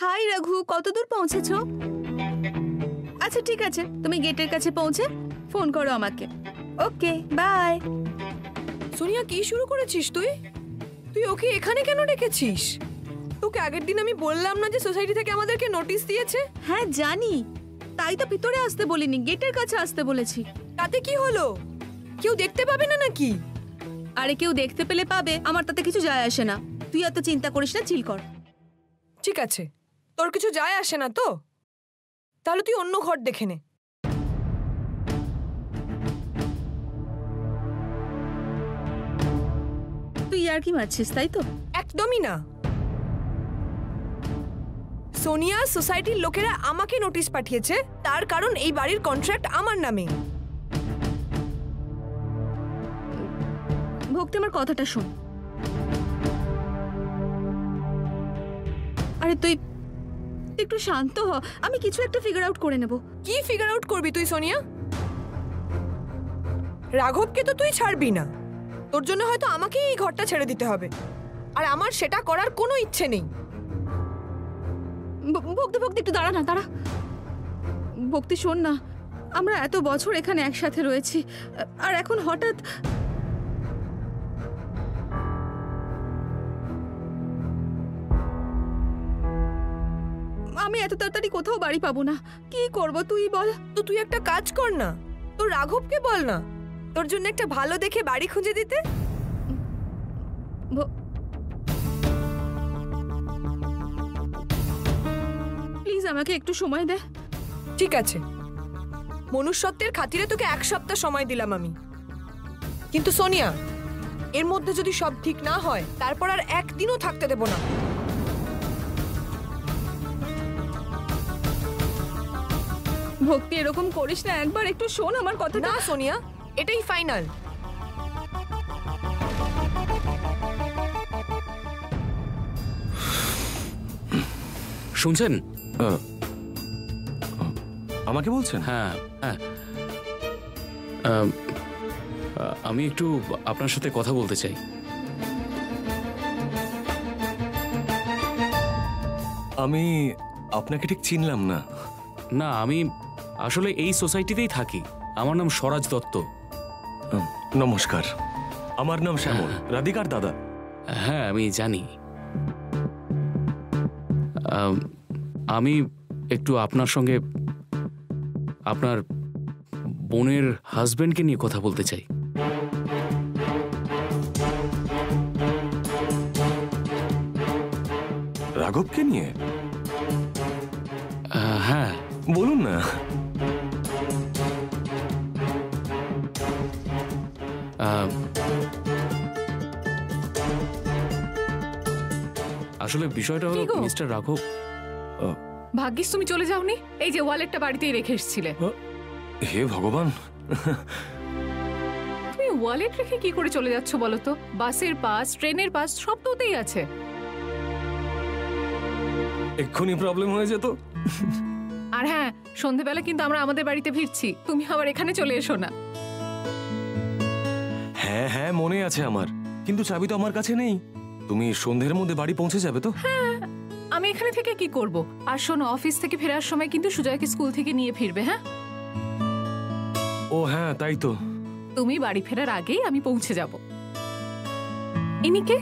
High Raghu, কতদূর পৌঁছেছো? আচ্ছা ঠিক আছে, তুমি গেটের কাছে পৌঁছে ফোন করো আমাকে। ওকে, বাই। সোনিয়া, কি শুরু করেছিস তুই? তুই ওকে এখানে কেন ডেকেছিস? তোকে আগের দিন আমি বললাম না যে সোসাইটি থেকে আমাদেরকে নোটিশ দিয়েছে? হ্যাঁ জানি, তাই তো ভিতরে আসতে বলিনি, গেটের কাছে আসতে বলেছি। তাতে কি হলো? কেউ দেখতে পাবে না নাকি? আরে কেউ দেখতে পেলে পাবে, আমার তাতে কিছু যায় আসে না। তুই এত চিন্তা করিস না, চিল কর। ঠিক আছে, তোর কিছু যায় আসে না তো? তাহলে তুই অন্য ঘর দেখে নে। তুই আর কি মারছিস, তাই তো? একদমই না। সোনিয়া, সোসাইটির লোকেরা আমাকে নোটিশ পাঠিয়েছে, তার কারণ এই বাড়ির কন্ট্রাক্ট আমার নামে। ভক্তি, আমার কথাটা শোন। আরে তুই একটু শান্ত হ, আমি কিছু একটা ফিগার আউট করে নেব। কি ফিগার আউট করবি তুই সোনিয়া? রাঘবকে তো তুই ছাড়বি না, তোর জন্য হয়তো আমাকেই এই ঘরটা ছেড়ে দিতে হবে, আর আমার সেটা করার কোনো ইচ্ছে নেই। ভক্তি ভক্তি, একটু দাঁড়া না, দাঁড়া। ভক্তি শোন না, আমরা এত বছর এখানে একসাথে রয়েছি, আর এখন হঠাৎ আমি এত তাড়াতাড়ি কোথাও বাড়ি পাবো না। কি করব তুই বল? তো তুই একটা কাজ কর না, তোর রাঘবকে বল না তোর জন্য একটা ভালো দেখে বাড়ি খুঁজে দিতে। প্লিজ আমাকে একটু সময় দে। ঠিক আছে, মনুষ্যত্বের খাতিরে তোকে 1 সপ্তাহ সময় দিলাম আমি, কিন্তু সোনিয়া, এর মধ্যে যদি সব ঠিক না হয় তারপর আর একদিনও থাকতে দেব না। ভক্তি, এরকম করিস না, একবার একটু শোন আমার কথা। না সোনিয়া, এটাই ফাইনাল। শুনছেন? আমাকে বলছেন? হ্যাঁ হ্যাঁ, আমি একটু আপনার সাথে কথা বলতে চাই। আমি আপনাকে ঠিক চিনলাম না। না, আমি আসলে এই সোসাইটিতেই থাকি। আমার নাম স্বরাজ দত্ত। নমস্কার, আমার নাম শ্যামল, রাধিকার দাদা। হ্যাঁ আমি জানি। আমি একটু আপনার সঙ্গে আপনার বোনের হাজবেন্ডকে নিয়ে কথা বলতে চাই। রাঘবকে নিয়ে? হ্যাঁ বলুন না। আসলে বিষয়টা হলো মিস্টার রাঘব। ভাগ্যিস তুমি চলে যাওনি, এই যে ওয়ালেটটা বাড়িতেই রেখে এসেছিলে। হে ভগবান, তুমি ওয়ালেট রেখে কি করে চলে যাচ্ছ বলো তো? বাসের পাস, ট্রেনের পাস সব তো ওতেই আছে। এক্ষুনি প্রবলেম হয়ে যেত। আর হ্যাঁ, সন্ধেবেলা কিন্তু আমরা আমাদের বাড়িতে ফিরছি, তুমি আবার এখানে চলে এসো না। হ্যাঁ হ্যাঁ, মনে আছে আমার, কিন্তু চাবি তো আমার কাছে নেই। তুমি সন্ধ্যের মধ্যে বাড়ি পৌঁছে যাবে তো? হ্যাঁ, আমি এখানে থেকে কি করব? আর শোনো, অফিস থেকে ফেরার সময় কিন্তু সুজয়কে স্কুল থেকে নিয়ে ফিরবে। হ্যাঁ? ও হ্যাঁ, তাই তো। তুমি বাড়ি ফেরার আগেই আমি পৌঁছে যাব। ইনিকে?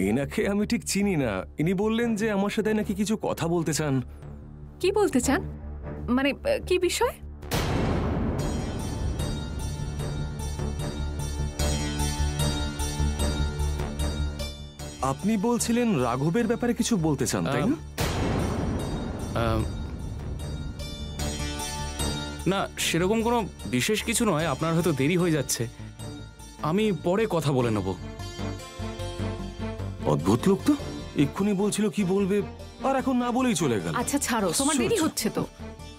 এনাকে আমি ঠিক চিনি না। ইনি বললেন যে আমার সাথে নাকি কিছু কথা বলতে চান। কি বলতে চান? মানে কি বিষয়? আপনি বলছিলেন রাঘবের ব্যাপারে কিছু বলতে চান, তাই না? না, সেরকম কোনো বিশেষ কিছু নয়। আপনার হয়তো দেরি হয়ে যাচ্ছে, আমি পরে কথা বলে নেব। অদ্ভুত লোক তো, এক্ষুনি বলছিল কি বলবে, আর এখন না বলেই চলে গেল। আচ্ছা ছাড়ো, তোমার দেরি হচ্ছে তো।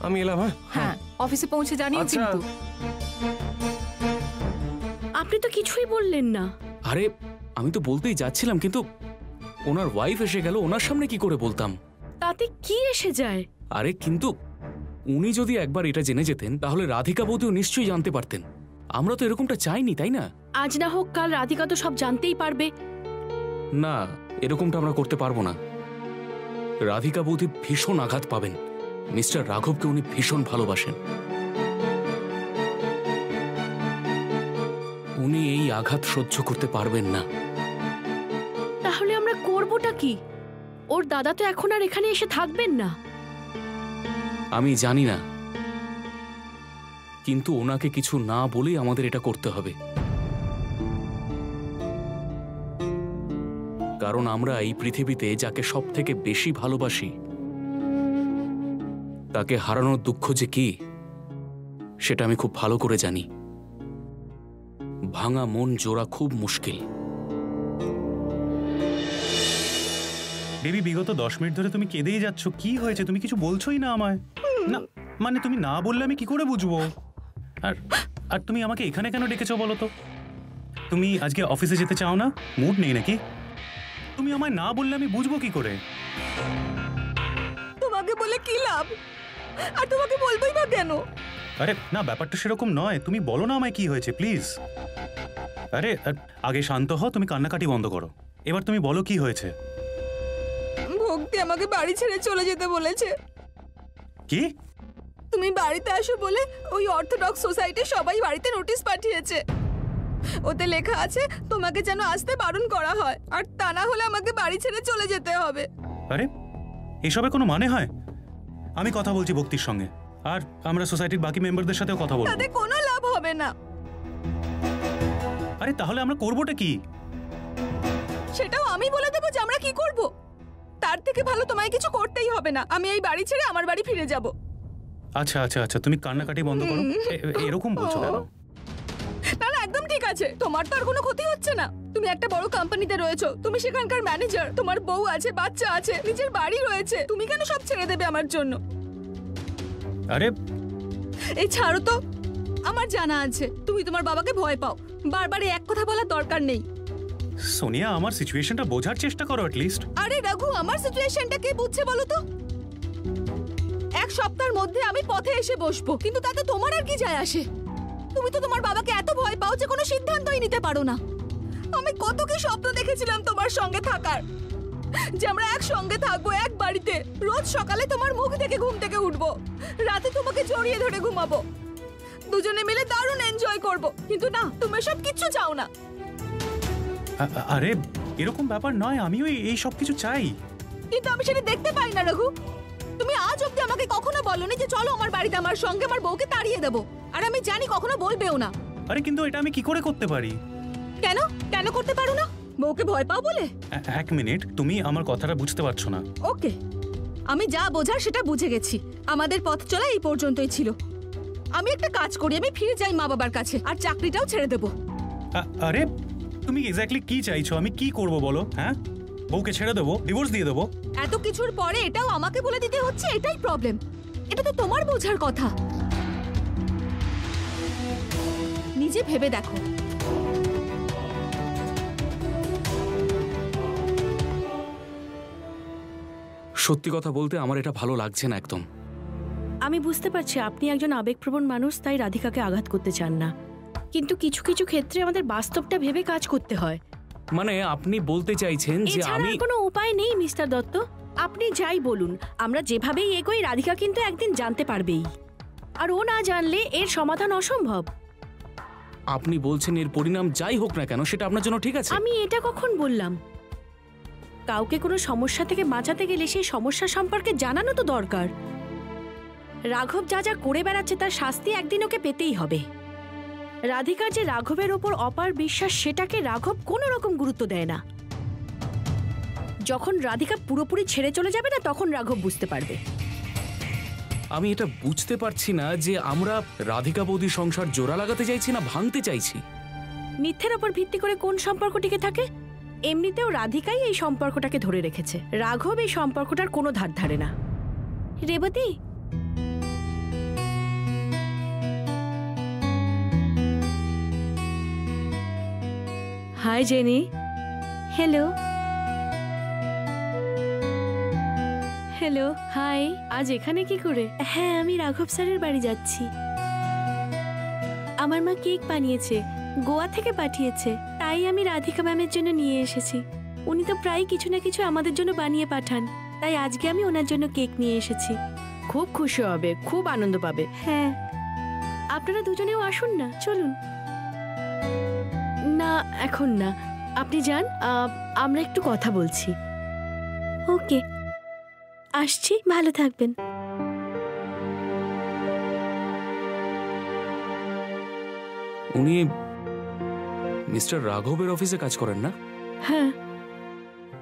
আমি এলাম। হ্যাঁ হ্যাঁ, অফিসে পৌঁছে জানিও কিন্তু। আপনি তো কিছুই বললেন না। আরে আমি তো বলতেই যাচ্ছিলাম, কিন্তু ওনার ওয়াইফ এসে গেল, ওনার সামনে কি করে বলতাম? তাতে কি এসে যায়? আরে কিন্তু উনি যদি একবার এটা জেনে যেতেন, তাহলে রাধিকা বৌদিও নিশ্চয়ই জানতে পারতেন। আমরা তো এরকমটা চাইনি, তাই না? আজ না হোক কাল রাধিকা তো সব জানতেই পারবে। না, এরকমটা আমরা করতে পারবো না। রাধিকা বৌদি ভীষণ আঘাত পাবেন। মিস্টার রাঘবকে উনি ভীষণ ভালোবাসেন। উনি এই আঘাত সহ্য করতে পারবেন না। তাহলে আমরা করবোটা কি? ওর দাদা তো এখন আর এখানে এসে থাকবেন না। আমি জানি না, কিন্তু ওনাকে কিছু না বলেই আমাদের এটা করতে হবে। কারণ আমরা এই পৃথিবীতে যাকে সব থেকে বেশি ভালোবাসি তাকে হারানোর দুঃখ যে কি সেটা আমি খুব ভালো করে জানি। ভাঙা মন জোড়া খুব মুশকিল। বেবি, বিগত 10 মিনিট ধরে তুমি কেঁদেই যাচ্ছ। কি হয়েছে? তুমি কিছু বলছোই না আমায়। না মানে তুমি না বললে আমি কি করে বুঝবো? আর আর তুমি আমাকে এখানে কেন ডেকেছো বলো তো? তুমি আজকে অফিসে যেতে চাও না? মুড নেই নাকি? তুমি আমায় না বললে আমি বুঝবো কি করে? তোমাকে বলে কি লাভ? আর তোমাকে বলবোই না কেন? আরে না, ব্যাপারটা সেরকম নয়। তুমি বলো না আমায় কি হয়েছে প্লিজ। আরে আগে শান্ত হও, তুমি কান্নাকাটি বন্ধ করো। এবার তুমি বলো কি হয়েছে। ভক্তি আমাকে বাড়ি ছেড়ে চলে যেতে বলেছে। কি? তুমি বাড়িতে আসো বলে ওই অর্থোডক্স সোসাইটি সবাই বাড়িতে নোটিশ পাঠিয়েছে। ওতে লেখা আছে তোমাকে যেন আসতে বারণ করা হয়, আর তা না হলে আমাকে বাড়ি ছেড়ে চলে যেতে হবে। আরে এসবে কোনো মানে হয়? আমি কথা বলছি ভক্তির সঙ্গে, আর আমরা সোসাইটির বাকি মেম্বারদের সাথেও কথা বলবো। তাতে কোনো লাভ হবে না। আরে তাহলে আমরা করবোটা কি? সেটাও আমি বলে দেবো যে আমরা কি করব? তার থেকে ভালো তোমায় কিছু করতেই হবে না। আমি এই বাড়ি ছেড়ে আমার বাড়ি ফিরে যাব। আচ্ছা আচ্ছা আচ্ছা, তুমি কান্নাকাটি বন্ধ করো। এরকম বলছো কেন? না না, একদম ঠিক আছে। তোমার তো আর কোনো ক্ষতি হচ্ছে না। তুমি একটা বড় কোম্পানিতে রয়েছো, তুমি সেখানকার ম্যানেজার, তোমার বউ আছে, বাচ্চা আছে, নিজের বাড়ি রয়েছে। তুমি কেন সব ছেড়ে দেবে আমার জন্য? আরে এই ছাড়ো তো। আমার জানা আছে তুমি তোমার বাবাকে ভয় পাও। বারবার এক কথা বলার দরকার নেই। সোনিয়া, আমার সিচুয়েশনটা বোঝার চেষ্টা করো অ্যাটলিস্ট। আরে রঘু, আমার সিচুয়েশনটা কে বুঝছে বলো তো? এক সপ্তাহের মধ্যে আমি পথে এসে বসবো, কিন্তু তাতে তোমার আর কি যায় আসে? তুমি তো তোমার বাবাকে এত ভয় পাও যে কোনো সিদ্ধান্তই নিতে পারো না। আমি কত কি স্বপ্ন দেখেছিলাম তোমার সঙ্গে থাকার, যে আমরা একসঙ্গে থাকবো এক বাড়িতে। রোজ সকালে তোমার মুখ দেখে ঘুম থেকে উঠবো, রাতে তোমাকে জড়িয়ে ধরে ঘুমাবো, দুজনে মিলে দারুণ এনজয় করব। কিন্তু না, তুমি সব কিচ্ছু চাও না। আরে এরকম ব্যাপার নয়, আমিও এই সব কিছু চাই। কিন্তু আমি সেটা দেখতে পাই না রঘু। তুমি আজ অব্দি আমাকে কখনো বলোনি যে চলো আমার বাড়িতে আমার সঙ্গে আমার বউকে তাড়িয়ে দেবো, আর আমি জানি কখনো বলবেও না। আরে কিন্তু এটা আমি কি করে করতে পারি? কেন কেন করতে পারো না? বউকে ভয় পাও বলে? এক মিনিট, তুমি আমার কথাটা বুঝতে পারছো না। ওকে, আমি যা বোঝার সেটা বুঝে গেছি। আমাদের পথ চলা এই পর্যন্তই ছিল। আমি একটা কাজ করি, আমি ফিরে যাই মা বাবার কাছে, আর চাকরিটাও ছেড়ে দেবো। আরে তুমি এক্স্যাক্টলি কি চাইছো? আমি কি করব বলো? হ্যাঁ, বউকে ছেড়ে দেবো, ডিভোর্স দিয়ে দেবো? এত কিছুর পরে এটাও আমাকে বলে দিতে হচ্ছে, এটাই প্রবলেম। এটা তো তোমার বোঝার কথা। নিজে ভেবে দেখো। সত্যি কথা বলতে আমার এটা ভালো লাগছে না একদম। আমি বুঝতে পারছি আপনি একজন আবেগপ্রবণ মানুষ, তাই রাধিকাকে আঘাত করতে চান না। কিন্তু কিছু কিছু ক্ষেত্রে আমাদের বাস্তবটা ভেবে কাজ করতে হয়। মানে আপনি বলতে চাইছেন যে এছাড়া আমি আর কোনো উপায় নেই মিস্টার দত্ত। আপনি যাই বলুন, আমরা যেভাবেই এগোই রাধিকা কিন্তু একদিন জানতে পারবেই, আর ও না জানলে এর সমাধান অসম্ভব। আপনি বলছেন এর পরিণাম যাই হোক না কেন সেটা আপনার জন্য ঠিক আছে? আমি এটা কখন বললাম? কাউকে কোনো সমস্যা থেকে বাঁচাতে গেলে সেই সমস্যা সম্পর্কে জানানো তো দরকার। রাঘব যা যা করে বেড়াচ্ছে তার শাস্তি একদিন ওকে পেতেই হবে। রাধিকার যে রাঘবের ওপর অপার বিশ্বাস, সেটাকে রাঘব কোনো রকম গুরুত্ব দেয় না। যখন রাধিকা পুরোপুরি ছেড়ে চলে যাবে না, তখন রাঘব বুঝতে পারবে। আমি এটা বুঝতে পারছি না যে আমরা রাধিকা বৌদির সংসার জোড়া লাগাতে চাইছি না ভাঙতে চাইছি। মিথ্যের ওপর ভিত্তি করে কোন সম্পর্ক টিকে থাকে? এমনিতেও রাধিকাই এই সম্পর্কটাকে ধরে রেখেছে। রাঘব এই সম্পর্কটার কোনো ধার ধারে না। Revati, hi Jenny. Hello hello hi. আজ এখানে কি করে? হ্যাঁ, আমি রাঘব স্যারের বাড়ি যাচ্ছি। আমার মা কেক বানিয়েছে, গোয়া থেকে পাঠিয়েছে, তাই আমি রাধিকা ম্যামের জন্য নিয়ে এসেছি। উনি তো প্রায় কিছু না কিছু আমাদের জন্য বানিয়ে পাঠান, তাই আজকে আমি ওনার জন্য কেক নিয়ে এসেছি। খুব খুশি হবে, খুব আনন্দ পাবে। হ্যাঁ, আপনারা দুজনেও আসুন না, চলুন। না এখন না, আপনি যান, আমরা একটু কথা বলছি। ওকে, আসছি, ভালো থাকবেন। উনি মিস্টার রাঘবের অফিসে কাজ করেন না? হ্যাঁ।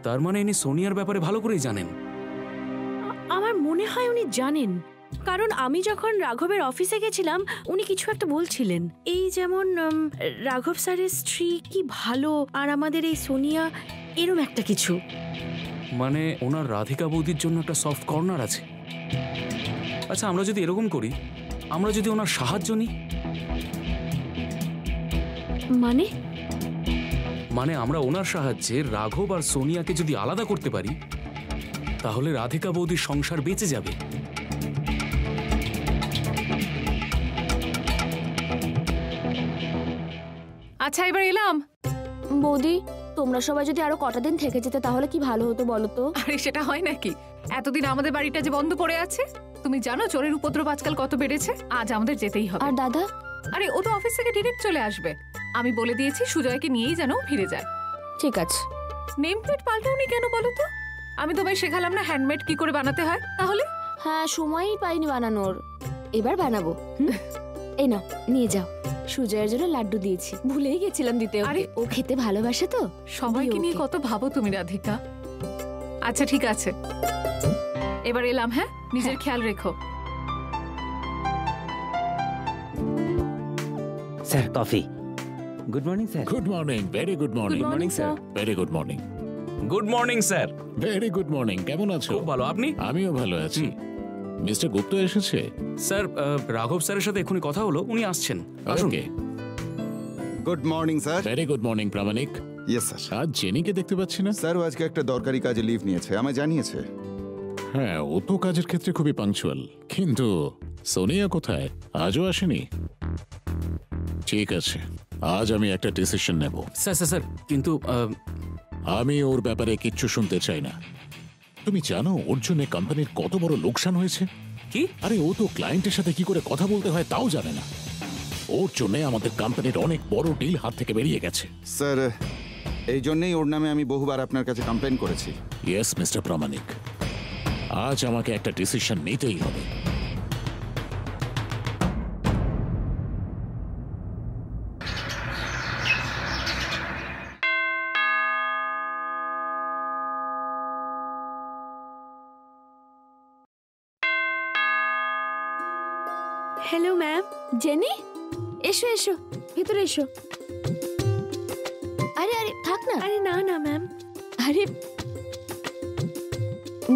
তার মানে ইনি সোনিয়ার ব্যাপারে ভালো করেই জানেন। আমার মনে হয় উনি জানেন, কারণ আমি যখন রাঘবের অফিসে গেছিলাম উনি কিছু একটা বলছিলেন, এই যেমন রাঘব স্যারের স্ত্রী কি ভালো আর আমাদের এই সোনিয়া, এরম একটা কিছু। মানে ওনার রাধিকা বৌদির জন্য একটা সফট কর্নার আছে। আচ্ছা, আমরা যদি এরকম করি, আমরা যদি ওনার সাহায্য নিই, মানে মানে আমরা ওনার সাহায্যে রাঘব আর সোনিয়াকে যদি আলাদা করতে পারি, তাহলে রাধিকা বৌদির সংসার বেঁচে যাবে। আচ্ছা, এবার এলাম। বৌদি, তোমরা সবাই যদি আরো কটা দিন থেকে যেতে তাহলে কি ভালো হতো বলো তো? আরে সেটা হয় নাকি? এতদিন আমাদের বাড়িটা যে বন্ধ পড়ে আছে, তুমি জানো চোরের উপদ্রব আজকাল কত বেড়েছে। আজ আমাদের যেতেই হবে। আর দাদা? আরে ও তো অফিস থেকে ডিরেক্ট চলে আসবে। আমি বলে দিয়েছি সুজয়কে নিয়েই যেন ফিরে যায়। ঠিক আছে। নেম প্লেট পাল্টাওনি কেন বলো তো? আমি তোমায় শেখালাম না হ্যান্ডমেড কি করে বানাতে হয়? তাহলে হ্যাঁ, সময়ই পাইনি বানানোর, এবার বানাবো। এই নাও, নিয়ে যাও। সুজয়ের জন্য লাড্ডু দিয়েছি, ভুলেই গেছিলাম দিতে। আরে, ও খেতে ভালোবাসে তো। সবাইকে নিয়ে ওকে। কত ভাবো তুমি রাধিকা। আচ্ছা ঠিক আছে, এবার এলাম। হ্যাঁ, নিজের খেয়াল রেখো। Sir, coffee. Good morning sir. Good morning, very good morning. Good morning, sir. Very good morning. Good morning sir. Very good morning. কেমন আছো? খুব ভালো, আপনি? আমিও ভালো আছি। মিস্টার গুপ্ত এসেছে? স্যার, রাঘব স্যারের সাথে এখনই কথা হলো, উনি আসছেন। আসুন। Okay, good morning sir. Very good morning Pramanik. Yes sir. আজ জেনিকে দেখতে পাচ্ছি না। স্যার, ও আজকে একটা দরকারি কাজে লিভ নিয়েছে, আমায় জানিয়েছে। হ্যাঁ, ও তো কাজের ক্ষেত্রে খুবই পাংচুয়াল, কিন্তু সোনিয়া কোথায়? আজও আসেনি। ঠিক আছে, আজ আমি একটা ডিসিশন নেব। স্যার স্যার স্যার, কিন্তু আমি ওর ব্যাপারে কিচ্ছু শুনতে চাই না। তুমি জানো ওর জন্য কোম্পানির কত বড় লোকসান হয়েছে? কি? আরে ও তো ক্লায়েন্টের সাথে কি করে কথা বলতে হয় তাও জানে না। ওর জন্য আমাদের কোম্পানির অনেক বড় ডিল হাত থেকে বেরিয়ে গেছে। স্যার, এই জন্যই ওর নামে আমি বহুবার আপনার কাছে কমপ্লেন করেছি। ইয়েস মিস্টার প্রামাণিক, আজ আমাকে একটা ডিসিশন নিতেই হবে। Hello ma'am. জেনি, এসো এসো, ভেতরে এসো। আরে আরে থাক না। আরে না না ম্যাম। আরে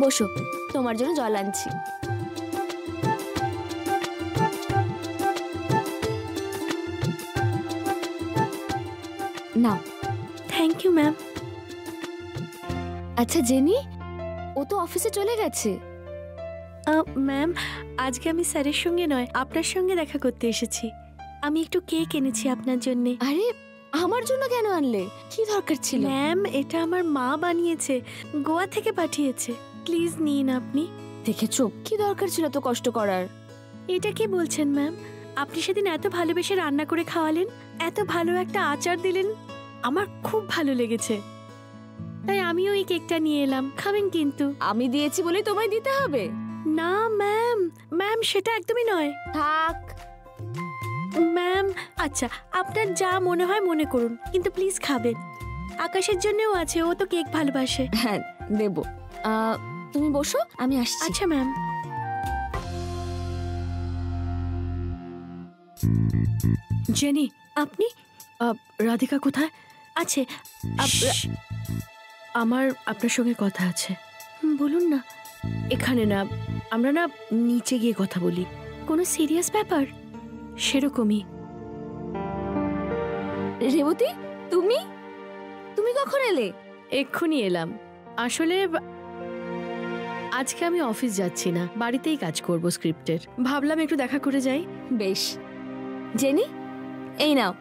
বসো, তোমার জন্য জল আনছি। নাও। Thank you ma'am. আচ্ছা জেনি, ও তো অফিসে চলে গেছে। ম্যাম, আজকে আমি স্যারের সঙ্গে নয় আপনার সঙ্গে দেখা করতে এসেছি। আমি একটু কেক এনেছি আপনার জন্য। আরে আমার জন্য কেন আনলে? কি দরকার ছিল? ম্যাম, এটা আমার মা বানিয়েছে, গোয়া থেকে পাঠিয়েছে। প্লিজ নিন আপনি। দেখেছো, কি দরকার ছিল তো কষ্ট করার? এটা কি বলছেন ম্যাম? আপনি সেদিন এত ভালোবেসে রান্না করে খাওয়ালেন, এত ভালো একটা আচার দিলেন, আমার খুব ভালো লেগেছে। তাই আমিও এই কেকটা নিয়ে এলাম। খাবেন কিন্তু? আমি দিয়েছি বলেই তোমায় দিতে হবে? না ম্যাম, ম্যাম সেটা একদমই নয়। থাক ম্যাম, আচ্ছা আপনার যা মনে হয় মনে করুন, কিন্তু প্লিজ খাবেন। আকাশের জন্যও আছে, ও তো কেক ভালোবাসে। হ্যাঁ দেব। তুমি বসো, আমি আসছি। আচ্ছা ম্যাম। জেনি, আপনি? রাধিকা কোথায় আছে? আমার আপনার সঙ্গে কথা আছে। বলুন না। এখানে না, আমরা না নিচে গিয়ে কথা বলি। কোনো সিরিয়াস ব্যাপার? সেরকমই। রেবতী, তুমি তুমি কখন এলে? এক্ষুনি এলাম। আসলে আজকে আমি অফিস যাচ্ছি না, বাড়িতেই কাজ করব স্ক্রিপ্টের। ভাবলাম একটু দেখা করে যাই। বেশ। জেনি, এই নাও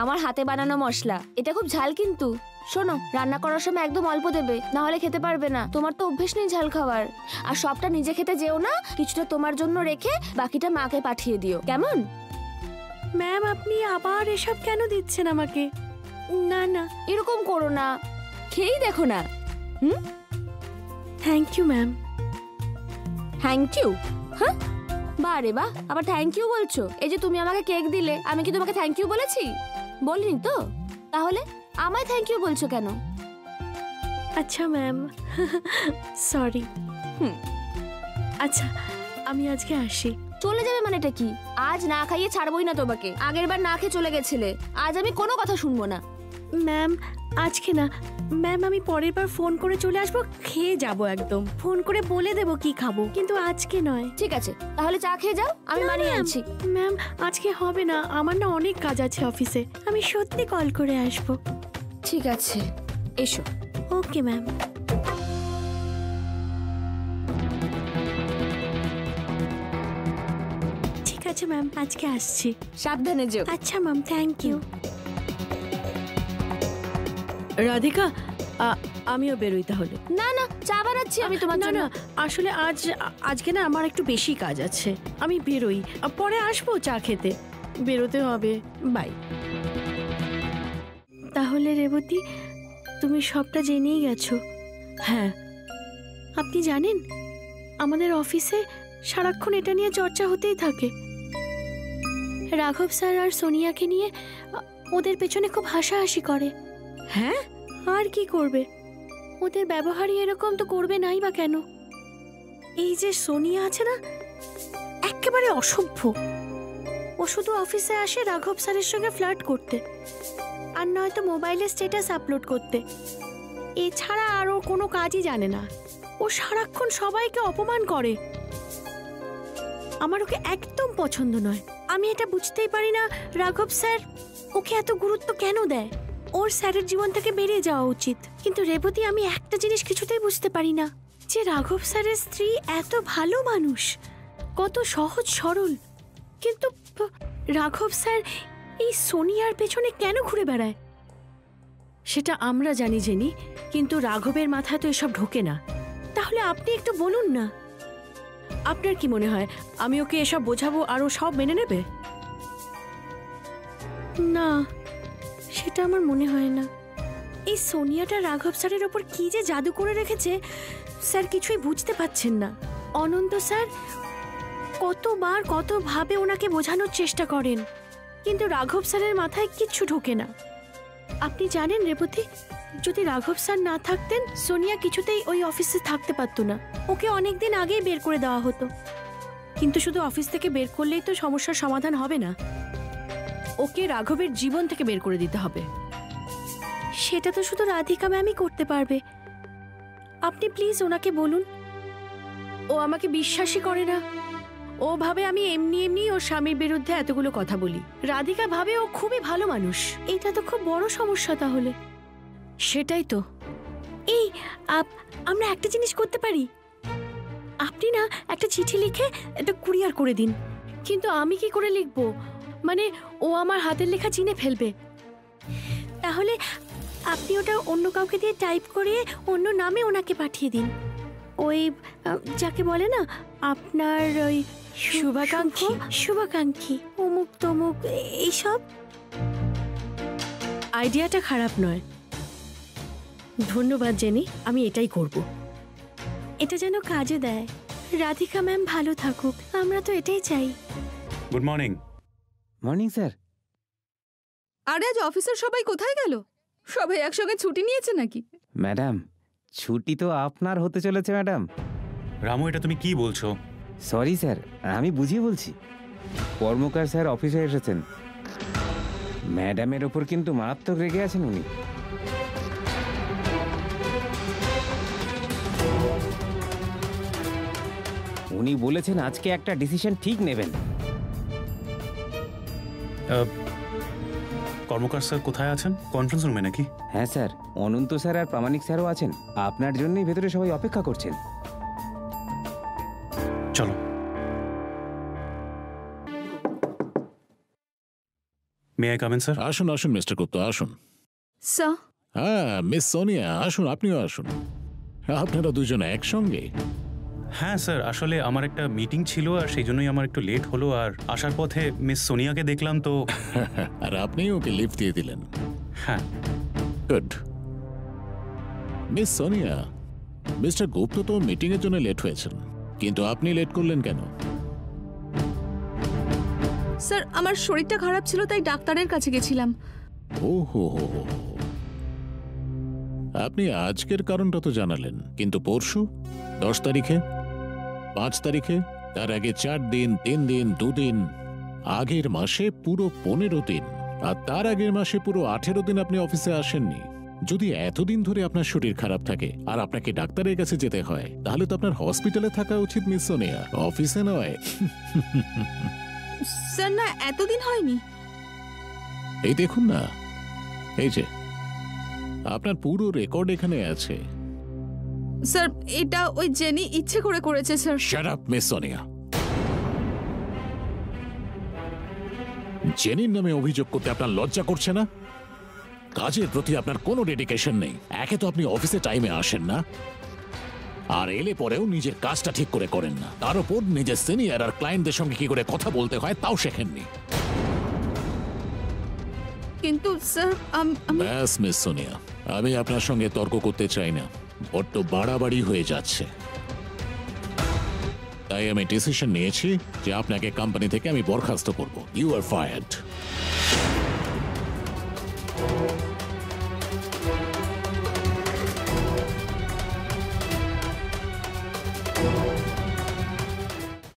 আমার হাতে বানানো মশলা, এটা খুব ঝাল কিন্তু। শোনো, রান্না করার সময় একদম অল্প দেবে, না হলে খেতে পারবে না। তোমার তো অভ্যেস নেই ঝাল খাওয়ার। আর সবটা নিজে খেতে যেও না, কিছুটা তোমার জন্য রেখে বাকিটা মাকে পাঠিয়ে দিও, কেমন? ম্যাম, আপনি আবার এসব কেন দিচ্ছেন আমাকে? না না, এরকম করো না, খেয়েই দেখো না। Thank you ma'am. Thank you? হ্যাঁ, বারে বাহ, আবার থ্যাংক ইউ বলছো? এই যে তুমি আমাকে কেক দিলে, আমি কি তোমাকে থ্যাংক ইউ বলেছি? বলিনি তো। তাহলে আমায় থ্যাংক ইউ বলছো কেন? আচ্ছা ম্যাম, সরি। আচ্ছা, আমি আজকে আসি। চলে যাবে মানেটা কি? আজ না খাইয়ে ছাড়বই না তোমাকে। আগের বার না খেয়ে চলে গেছিলে, আজ আমি কোনো কথা শুনবো না। ম্যাম, আজকে না ম্যাম, আমি পরের বার ফোন করে চলে আসবো, খেয়ে যাব একদম। ফোন করে বলে দেবো কি খাবো, কিন্তু আজকে নয়। ঠিক আছে, তাহলে চা খেয়ে যাও, আমি বানিয়ে আনছি। ম্যাম, আজকে হবে না, আমার না অনেক কাজ আছে অফিসে। আমি সত্যি কল করে আসবো। ঠিক আছে, এসো। Okay ma'am. ঠিক আছে ম্যাম, আজকে আসছি। সাবধানে যেও। আচ্ছা ম্যাম, থ্যাংক ইউ। রাধিকা, আমিও বেরোই তাহলে। না না, চা বানাচ্ছি আমি তোমার না জন্য। না, আসলে আজকে না আমার একটু বেশি কাজ আছে, আমি বেরোই, পরে আসবো চা খেতে। বেরোতে হবে, বাই। তাহলে রেবতী, তুমি সবটা জেনেই গেছো? হ্যাঁ। আপনি জানেন, আমাদের অফিসে সারাক্ষণ এটা নিয়ে চর্চা হতেই থাকে। রাঘব স্যার আর সোনিয়াকে নিয়ে ওদের পেছনে খুব হাসাহাসি করে। হ্যাঁ, আর কি করবে, ওদের ব্যবহারই এরকম, তো করবে নাই বা কেন? এই যে সোনিয়া আছে না, একেবারে অসভ্য। ও শুধু অফিসে আসে রাঘব স্যারের সঙ্গে ফ্লার্ট করতে, আর নয়তো মোবাইলে স্ট্যাটাস আপলোড করতে। এছাড়া আরও কোনো কাজই জানে না। ও সারাক্ষণ সবাইকে অপমান করে। আমার ওকে একদম পছন্দ নয়। আমি এটা বুঝতেই পারি না রাঘব স্যার ওকে এত গুরুত্ব কেন দেয়। ওর স্যারের জীবন থেকে বেরিয়ে যাওয়া উচিত। কিন্তু রেবতী, আমি একটা জিনিস কিছুতেই বুঝতে পারি না, যে রাঘব স্যারের স্ত্রী এত ভালো মানুষ, কত সহজ সরল, কিন্তু রাঘব স্যার এই সোনিয়ার পেছনে কেন ঘুরে বেড়ায়? সেটা আমরা জানি জেনি, কিন্তু রাঘবের মাথায় তো এসব ঢোকে না। তাহলে আপনি একটু বলুন না, আপনার কি মনে হয় আমি ওকে এসব বোঝাবো আর ও সব মেনে নেবে? না, সেটা আমার মনে হয় না। এই সোনিয়াটা রাঘব স্যারের ওপর কি যে জাদু করে রেখেছে, স্যার কিছুই বুঝতে পারছেন না। অনন্ত স্যার কতবার কতভাবে ওনাকে বোঝানোর চেষ্টা করেন, কিন্তু রাঘব স্যারের মাথায় কিচ্ছু ঢোকে না। আপনি জানেন রেবতী, যদি রাঘব স্যার না থাকতেন, সোনিয়া কিছুতেই ওই অফিসে থাকতে পারতো না। ওকে অনেকদিন আগেই বের করে দেওয়া হতো। কিন্তু শুধু অফিস থেকে বের করলেই তো সমস্যার সমাধান হবে না, ওকে রাঘবের জীবন থেকে বের করে দিতে হবে। সেটা তো শুধু রাধিকা ম্যামই করতে পারবে। আপনি প্লিজ ওনাকে বলুন। ও আমাকে বিশ্বাসই করে না। ও ভাবে আমি এমনি এমনি ওর স্বামীর বিরুদ্ধে এতগুলো কথা বলি। রাধিকা ভাবে ও খুবই ভালো মানুষ। এটা তো খুব বড় সমস্যা তাহলে। সেটাই তো। এই আমরা একটা জিনিস করতে পারি, আপনি না একটা চিঠি লিখে এটা কুরিয়ার করে দিন। কিন্তু আমি কি করে লিখবো? মানে ও আমার হাতের লেখা চিনে ফেলবে। তাহলে আপনি ওটা অন্য কাউকে দিয়ে টাইপ করিয়ে অন্য নামে ওনাকে পাঠিয়ে দিন। ওই যাকে বলে না আপনার ওই শুভাকাঙ্ক্ষী অমুক তমুক, এইসব। আইডিয়াটা খারাপ নয়, ধন্যবাদ জেনি, আমি এটাই করব। এটা যেন কাজে দেয়। রাধিকা ম্যাম ভালো থাকুক, আমরা তো এটাই চাই। Good morning. Morning sir. আরে আজ অফিসের সবাই কোথায় গেল? সবাই একসঙ্গে ছুটি নিয়েছে নাকি? ম্যাডাম, ছুটি তো আপনার হতে চলেছে ম্যাডাম। রামু, এটা তুমি কি বলছো? সরি স্যার, আমি বুঝিয়ে বলছি। কর্মকার স্যার অফিসে এসেছেন। ম্যাডামের ওপর কিন্তু মারাত্মক রেগে আছেন উনি। উনি বলেছেন আজকে একটা ডিসিশন ঠিক নেবেন। কর্মকার স্যার কোথায় আছেন? কনফারেন্স রুমে নাকি? হ্যাঁ স্যার, অনন্ত স্যার আর প্রামাণিক স্যারও আছেন। আপনার জন্যই ভেতরে সবাই অপেক্ষা করছেন। চলো। May I come in sir? আসুন আসুন মিস্টার গুপ্তা, আসুন। স্যার, হ্যাঁ মিস সোনিয়া আসুন, আপনিও আসুন। আপনারা দুজন একসঙ্গে? হ্যাঁ স্যার, আসলে আমার একটা মিটিং ছিল আর সেই জন্যই আমার একটু লেট হলো, আর আসার পথে মিস সোনিয়াকে দেখলাম তো। আর আপনি ওকে লিফট দিয়ে দিলেন? হ্যাঁ। গুড। মিস সোনিয়া, মিস্টার গুপ্ত তো মিটিং এর জন্য লেট হয়েছেন, কিন্তু আপনি লেট করলেন কেন? স্যার আমার শরীরটা খারাপ ছিল তাই ডাক্তারের কাছে গেছিলাম। ও হো হো হো। আপনি আজকের কারণটা তো জানালেন, কিন্তু পরশু 10 তারিখে, 5 তারিখে, তার আগে 4 দিন, 3 দিন, 2 দিন, আগের মাসে পুরো 15 দিন, আর তার আগের মাসে পুরো 18 দিন আপনি অফিসে আসেননি। যদি এতদিন ধরে আপনার শরীর খারাপ থাকে আর আপনাকে ডাক্তারের কাছে যেতে হয়, তাহলে তো আপনার হসপিটালে থাকা উচিত মিস সোনিয়া, অফিসে নয়। স্যার না, এতদিন হয়নি। এই দেখুন না, এই যে আপনার পুরো রেকর্ড এখানে আছে। স্যার এটা ওই জেনি ইচ্ছে করে করেছে sir. Shut up miss Sonia. জেনির নামে অভিযোগ করতে আপনার লজ্জা করছে না? কাজের প্রতি আপনার কোনো ডেডিকেশন নেই। একে তো আপনি অফিসে টাইমে আসেন না, আর এলে পরেও নিজের কাজটা ঠিক করে করেন না, তার উপর নিজের সিনিয়র আর ক্লায়েন্টদের সঙ্গে কি করে কথা বলতে হয় তাও শেখেননি। কিন্তু স্যার ব্যাস মিস সোনিয়া, আমি আপনার সঙ্গে তর্ক করতে চাই না, বড্ড বাড়াবাড়ি হয়ে যাচ্ছে। তাই আমি ডিসিশন নিয়েছি যে আপনাকে কোম্পানি থেকে আমি বরখাস্ত করব। You are fired.